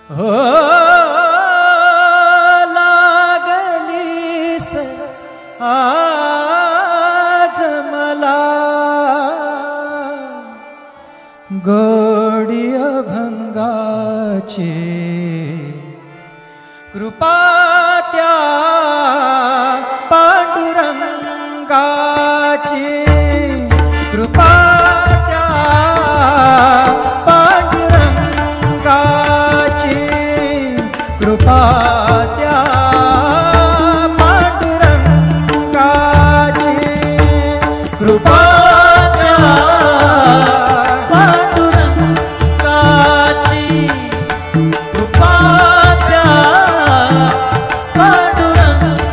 हो लागलीस आज मला गोडी अभंगाची कृपा त्या पांडुरंगाची कृपा त्या पांडुरंगाची कृपा त्या पांडुरंगाची कृपा त्या पांडुरंगाची कृपा त्या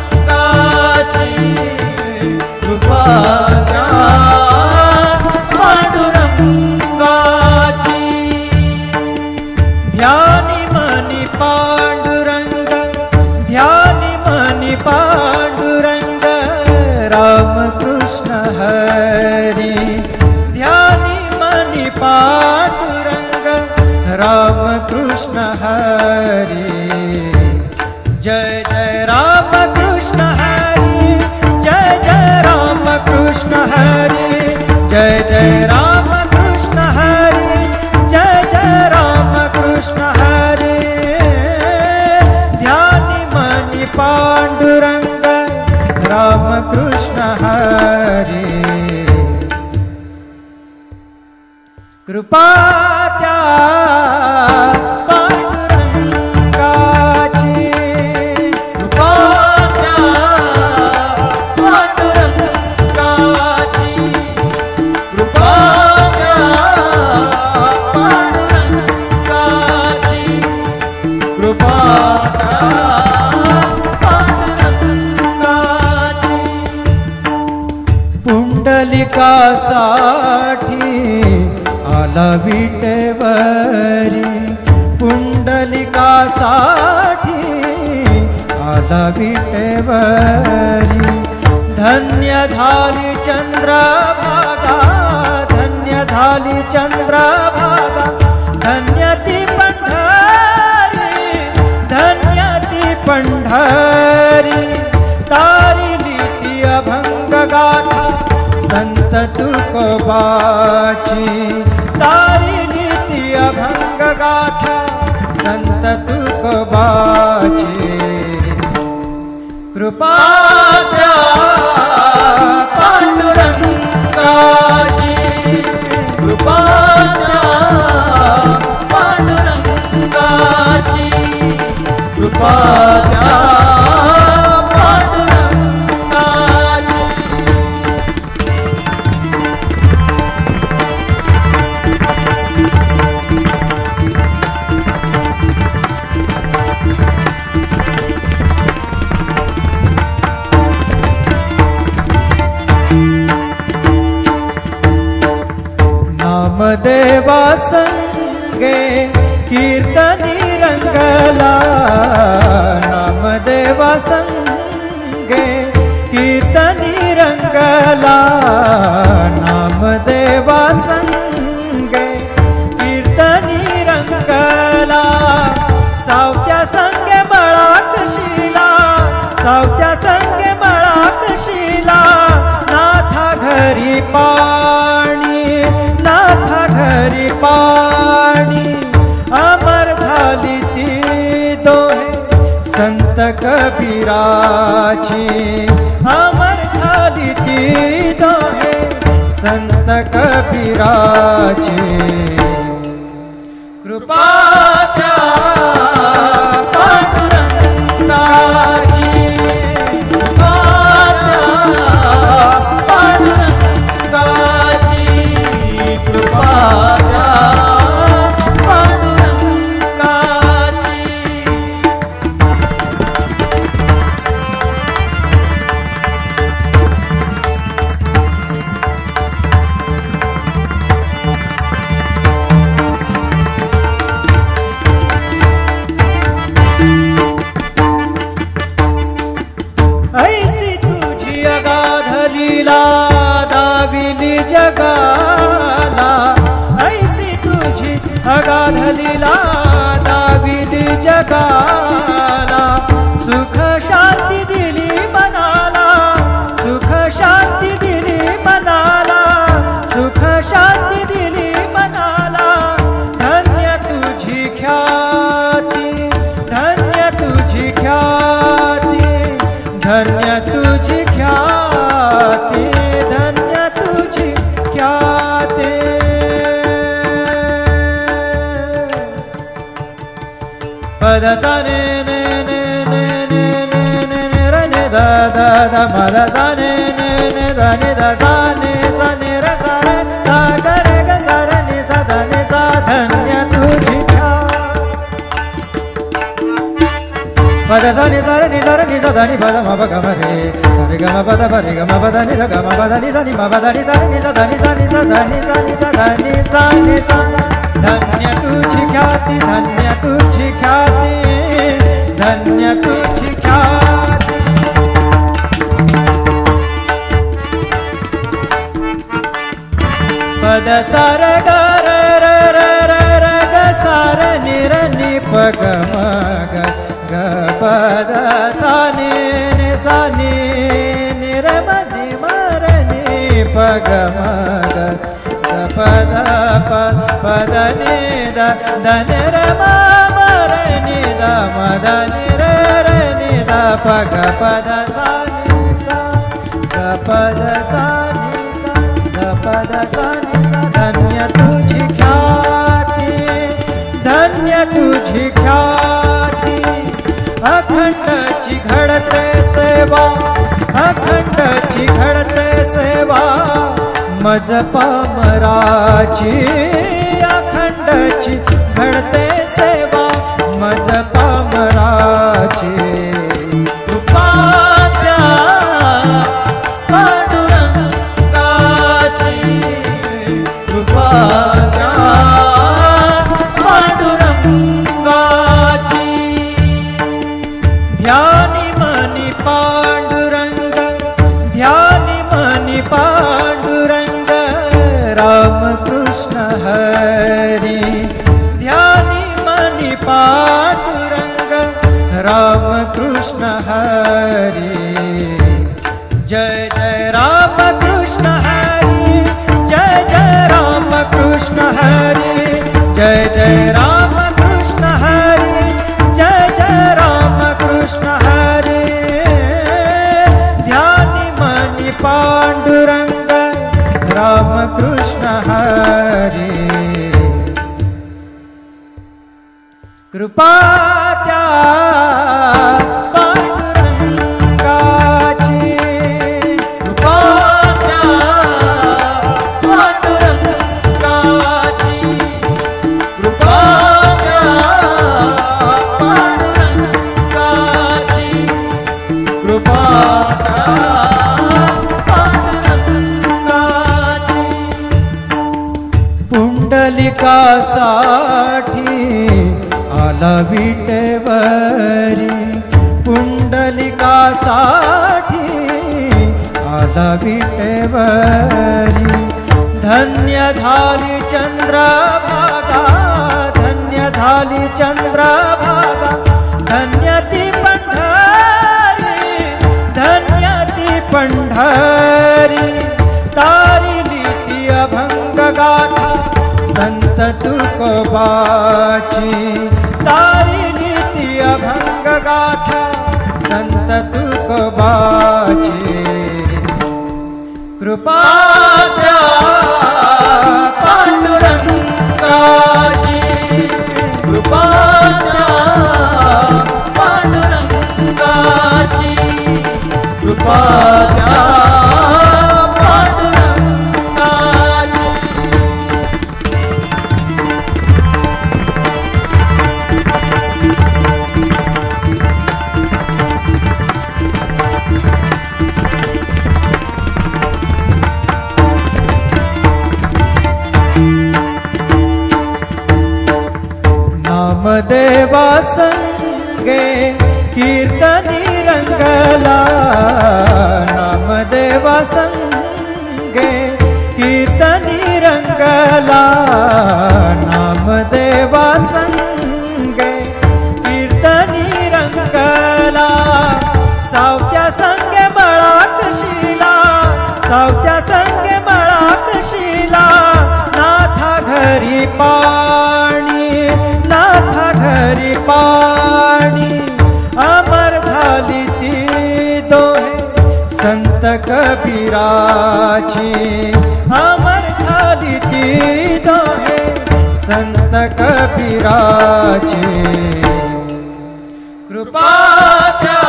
पांडुरंगाची कृपा त्या पांडुरंगाची ध्यानी मनी पांडुरंग ध्यानी मनी पांडुरंग रामकृष्ण हरी ध्यानी मनी पांडुरंग रामकृष्ण हरी जय जय रामकृष्ण हरी जय जय रामकृष्ण हरी जय जय रामकृष्ण हरी जय जय रामकृष्ण हरी ध्यानी मनी पांडुरंग रामकृष्ण हरी कृपा त्या पांडुरंगाची कृपा त्या पांडुरंगाची कृपा त्या पांडुरंगाची कृपा त्या पांडुरंगाची पुंडलिकासाठी आला विटेवरी पुंडलिकासाठी आला विटेवरी धन्य झाली चंद्रभागा धन्य झाली चंद्रभागा धन्य ती पंढरी धन्य ती पंढरी तारिली ती अभंग गाथा संत तुकोबाची तारिली ती अभंग गाथा संत तुकोबाची कृपा त्या पांडुरंगाची कृपा त्या पांडुरंगाची कृपा त्या नामदेवा संगे कीर्तनी रंगला नामदेवा संगे कीर्तनी रंगला नामदेवा संगे कीर्तनी रंगला सावत्या संगे मळाक शिला सावत्या संगे मळाक शिला नाथा घरी पाणी नाथा घरी पाणी अमर झाली ती दोहे संत कबीराची अमर झाली ती दोहे संत कबीराची कृपा त्या पांडुरंगाची कृपा त्या पांडुरंगाची कृपा त्या पांडुरंगाची जगाला, सुख शांती दिली मनाला, सुख शांती दिली मनाला, सुख शांती दिली मनाला. धन्य तुझी ख्याती, धन्य तुझी ख्याती, धन्य तुझी ख्याती, धन्य तुझी ख्याती. पद सा ने ने ने ने ने ने ने ने र ने दा दा दा पद सा ने ने ने दा ने दा सा ने र सा रे सा ग रे ग सा र ने सा धा ने सा. धन्य तुझी पद सा नि सा नि सा नि सा धा नि पद म प ग म रे सा रे ग म प द प रे ग म प द नि ध ग म प द नि सा नि म प द नि सा नि सा धा नि सा नि सा धा नि सा नि सा धा नि सा नि सा. धन्य तुझी ख्याती, धन्य तुझी ख्याती, धन्य तुझी ख्याती. पद सा र ग र र र र र ग सा र नि र नि प ग म ग ग प द सा नि नि सा नि नि र म नि म र नि प ग म ग ग प द प प द नि द द नि र म म र नि द म द नि र र नि द प ग प द सा नि सा ग प द सा नि सा ग प द सा नि सा. धन्य तुझी ख्याती, धन्य तुझी ख्याती. अखंडची घडते सेवा, अखंडची घडते सेवा, मज पामराची. अखंडची घडते सेवा, मज पामराची. कृपा द्या पांडुरंगाची, कृपा द्या पांडुरंगाची. ध्यानी मनी पांडुरंग, ध्यानी मनी पांडुरंग, रामकृष्ण हरी. ध्यानी मनी पांडुरंग, रामकृष्ण हरी. जय जय रामकृष्ण हरी, जय जय रामकृष्ण हरी, जय जय रामकृष्ण हरी, जय जय रामकृष्ण हरी. ध्यानी मनी पांडुरंग, रामकृष्ण हरी. कृपा त्या पांडुरंगाची, कृपा त्या पांडुरंगाची, कृपा त्या पांडुरंगाची, कृपा त्या पांडुरंगाची. पुंडलिकासाठी आला विटेवरी, पुंडलिकासाठी आला विटेवरी. धन्य झाली चंद्रभागा, धन्य झाली चंद्रभागा, धन्य ती पंढरी, धन्य ती पंढरी. तारिली ती अभंग गाथा संत तुकोबाची, तारिली ती अभंग गाथा संत तुकोबाची. कृपा द्या पांडुरंगाची, कृपा द्या पांडुरंगाची, कृपा द्या पांडुरंगाची. नामदेवा संगे कीर्तनी रंगला, नामदेवा संगे कीर्तनी रंगला, नामदेवा संगे कीर्तनी कबीराची अमर झाली ती दोहे संत कबीराची कृपा त्या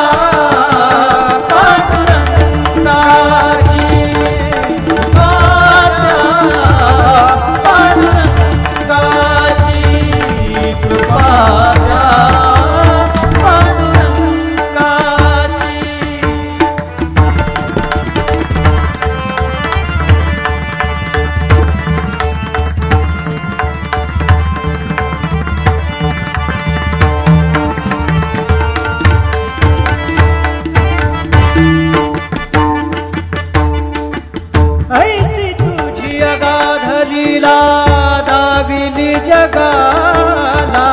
पांडुरंगाची कृपा त्या पांडुरंगाची कृपा त्या पांडुरंगाची ऐसी तुझी अगाध लीला दाविली जगाला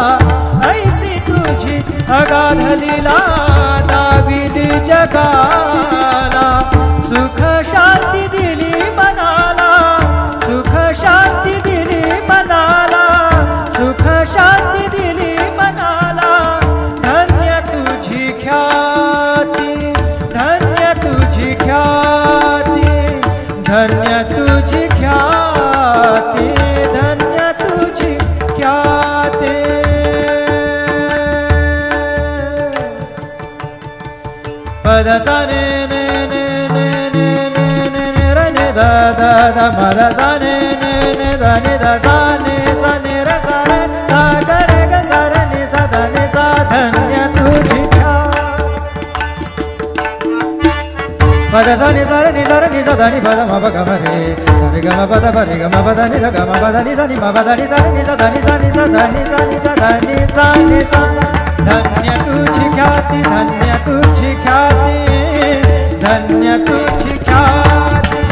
ऐसी तुझी अगाध लीला दाविली जगाला सुख शांती दिली मनाला सुख शांती दिली मनाला सुख शांती दिली मनाला धन्य तुझी ख्याती धन्य तुझी ख्याती धन्य तुझी ख्याती धन्य तुझी ख्याती पद सा ने ने ने ने ने ने ने ने र ने दा दा दा मद सा ने ने ने दा ने दा सा ने र सा रे सा ग रे ग सा रे ने सा दा ने सा धन्य तुझी पद सा नि सा रे नि सा दा नि पद म प ग म रे सा रे ग म प द प रे ग म प द नि द ग म प द नि सा नि म प द नि सा नि सा दा नि सा नि सा दा नि सा नि सा दा नि सा नि सा धन्य तुझी ख्याती धन्य तुझी ख्याती धन्य तुझी ख्याती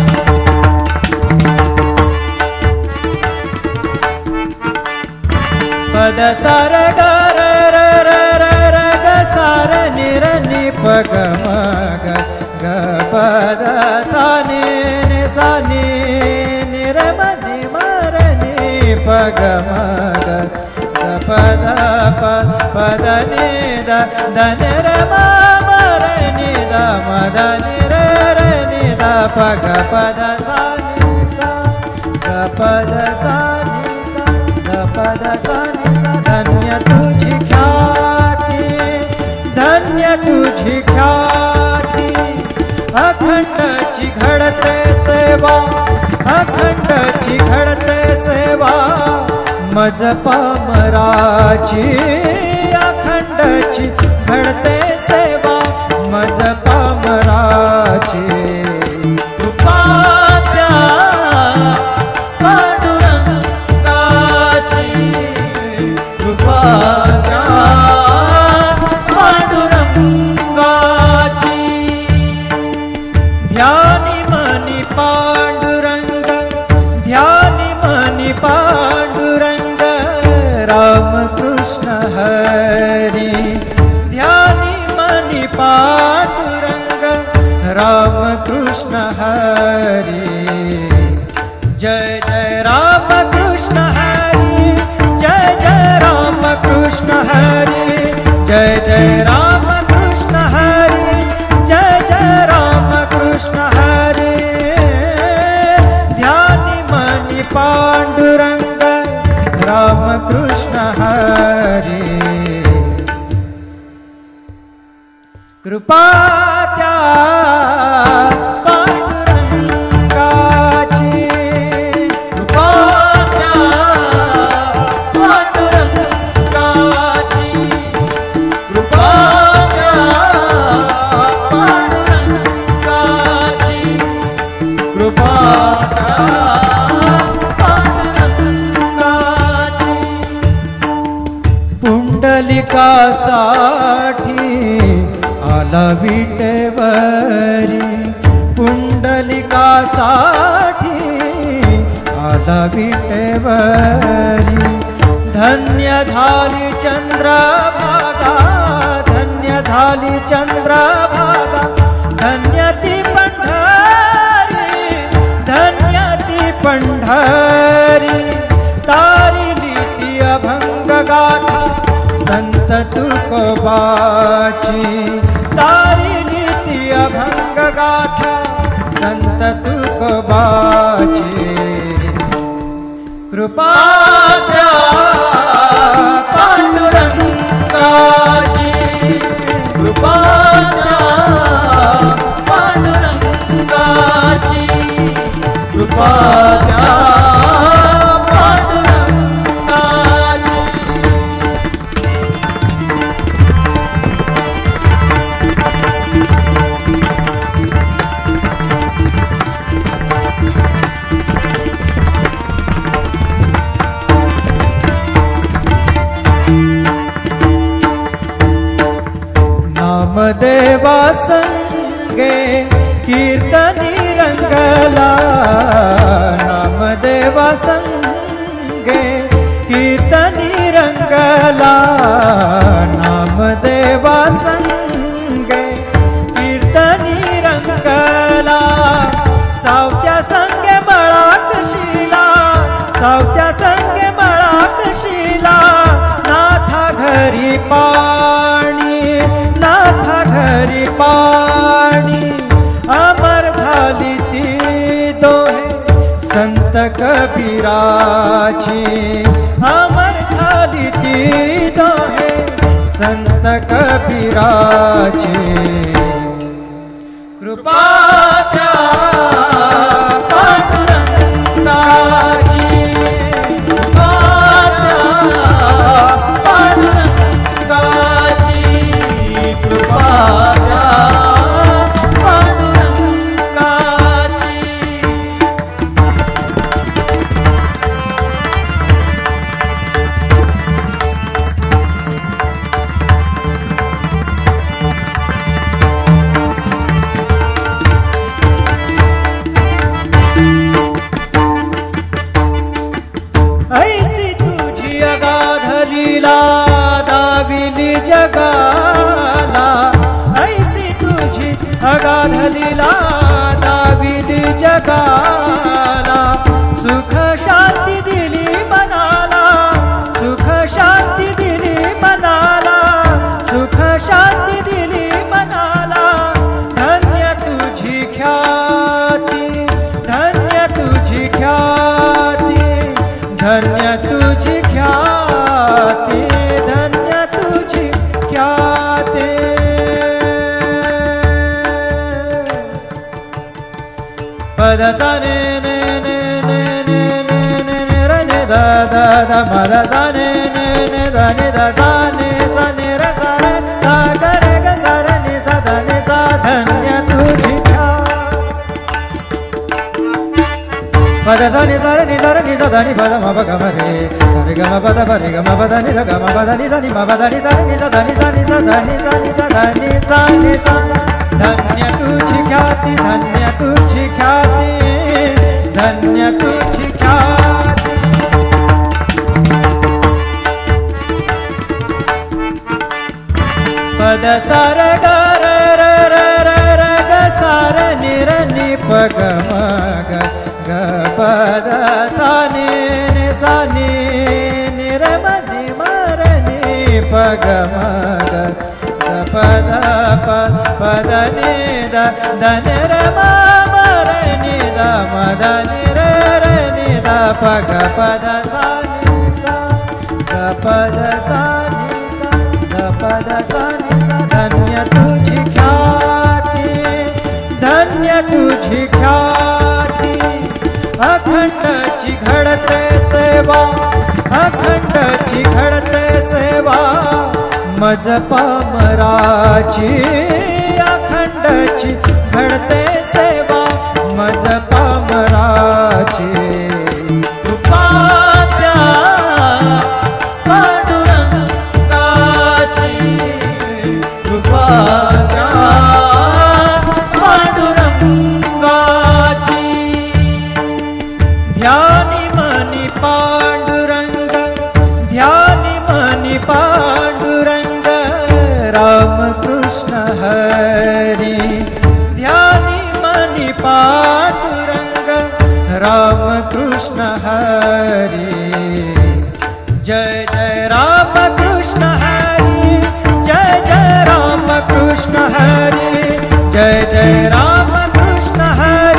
पद सा र ग र र र र र ग सा र नि र नि प ग म ग ग प द सा नि नि सा नि नि र म नि म र नि प ग म ग ग प द प प द नि द द नि र म म र नि द म द नि र र नि द प ग प द सा नि सा ग प द सा नि सा ग प द सा नि सा धन्य तुझी ख्याती धन्य तुझी ख्याती अखंडची घडते सेवा अखंडची घडते सेवा मज पामराची अखंडची घडते सेवा मज पामराची कृपा त्या पांडुरंगाची कृपा त्या पांडुरंगाची ध्यानी मनी पांडुरंग ध्यानी मनी पांडुरंग राम कृष्ण हरी ध्यानी मनी पांडुरंग राम कृष्ण हरी जय जय राम कृष्ण हरी जय जय राम कृष्ण हरी जय जय राम कृष्ण हरी जय जय राम कृष्ण हरी ध्यानी मनी पांडुरंग राम कृष्ण हरी कृपा त्या पांडुरंगाची कृपा त्या पांडुरंगाची कृपा त्या पांडुरंगाची कृपा त्या पांडुरंगाची पुंडलिकासाठी आला विटेवरी पुंडलिकासाठी आला विटेवरी धन्य झाली चंद्रभागा धन्य झाली चंद्रभागा धन्य ती पंढरी धन्य ती पंढरी तारिली ती अभंग गाथा संत तुकोबाची तारिली ती अभंग गाथा संत तुकोबाची कृपा द्या पांडुरंगाची कृपा द्या पांडुरंगाची कृपा द्या नामदेवा संगे कीर्तनी रंगला नामदेवा संगे कीर्तनी रंगला नामदेवा संगे कीर्तनी रंगला सावत्या संगे मळाक शिला सावत्या संगे मळाक शिला नाथा घरी पाणी नाथा घरी पाणी अमर झाली ती दोहे संत कबीराची अमर झाली ती दोहे संत कबीराची कृपा द्या पांडुरंगाची कृपा द्या पांडुरंगाची कृपा द्या पांडुरंगाची ऐसी तुझी अगाध लीला दाविली जगाला ऐसी तुझी अगाध लीला दाविली जगाला सुख शांती दिली मनाला सुख शांती दिली मनाला सुख शांती दिली मनाला धन्य तुझी ख्याती धन्य तुझी ख्याती धन्य तुझी ख्याती धन्य तुझी ख्याती पद सा ने ने ने ने ने ने ने ने र ने दा दा दा म द सा ने ने ने दा ने दा सा ने र सा रे सा ग रे ग सा र ने सा ध ने सा धन्य तुझी पद सा नि सा नि सा नि सा ध नि पद म प ग म रे सा रे ग म प द प रे ग म प द नि ध ग म प द नि सा नि म प द नि सा नि सा ध नि सा नि सा ध नि सा नि सा ध नि सा नि सा धन्य तुझी ख्याती धन्य तुझी ख्याती धन्य तुझी ख्याती पद सा र ग र र र र र ग सा र नि र नि प ग म ग ग प द सा नि नि सा नि नि र म नि म र नि प ग म ग ग प द प द नि द द नि र म म र नि द म द नि र र नि द प ग प द सा नि सा ग प द सा नि सा ग प द सा नि सा धन्य तुझी ख्याती धन्य तुझी ख्याती अखंडची घडते सेवा अखंडची घडते सेवा मज पामराची अखंडची घडते सेवा मज पामराची कृपा द्या पांडुरंगाची कृपा द्या पांडुरंगाची ध्यानी मनी पांडुरंग ध्यानी मनी पांडुरंग रामकृष्ण हरी ध्यानी मनी पांडुरंग रामकृष्ण हरी जय जय रामकृष्ण हरी जय जय रामकृष्ण हरी जय जय रामकृष्ण हरी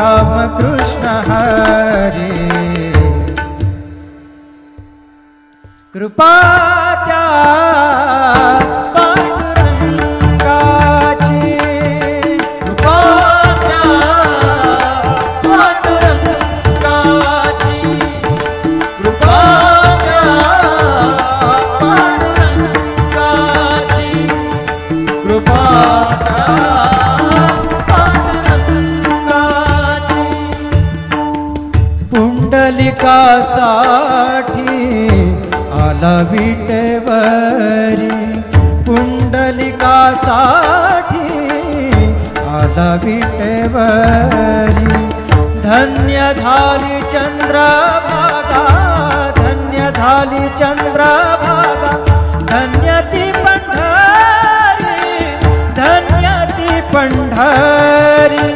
रामकृष्ण हरी कृपा त्या पांडुरंगाची कृपा त्या पांडुरंगाची कृपा त्या पांडुरंगाची कृपा त्या पांडुरंगाची पुंडलिकासाठी आला विटेवरी पुंडलिकासाठी आला विटेवरी धन्य झाली चंद्रभागा धन्य झाली चंद्रभागा धन्य ती पंढरी धन्य ती पंढरी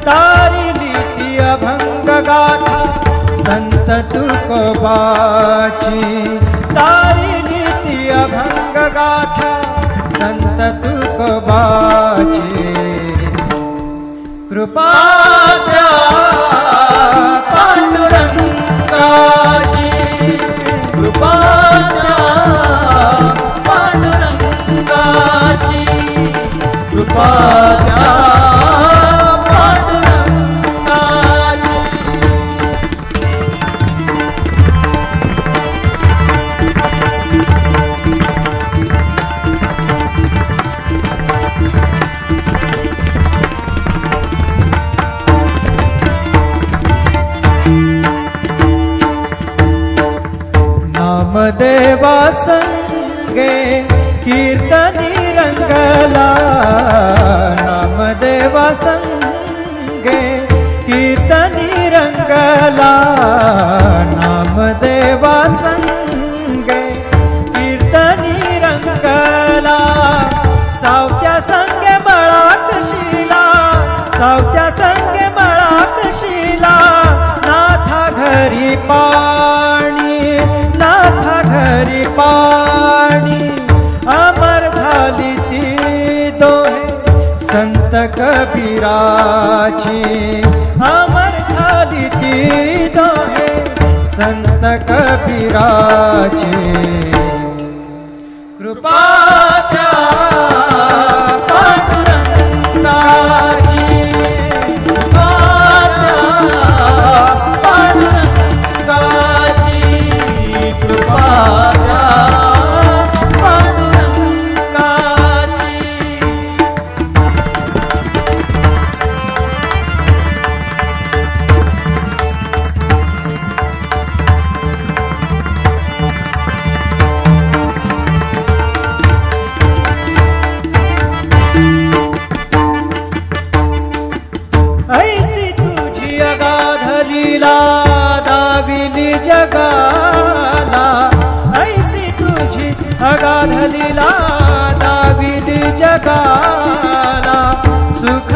तारिली ती अभंग गाथा संत तुकोबाची तारिली ती अभंग गाथा संत तुकोबाची कृपा त्या पांडुरंगाची कृपा त्या पांडुरंगाची कृपा त्या नामदेवा संगे कीर्तनी रंगला नामदेवा संगे कीर्तनी रंगला नामदेवा संगे कीर्तनी रंगला सावत्या संगे मळात शिला सावत्या संगे मळात शिला नाथा घरी पाणी नाथा घरी पाणी अमर झाली ती दोहे संत कबीराची अमर झाली ती दोहे संत कबीराची कृपा त्या पांडुरंगाची कृपा त्या पांडुरंगाची कृपा त्या पांडुरंगाची ऐसी तुझी अगाध लीला दाविली जगाला ऐसी तुझी अगाध लीला दाविली जगाला सुख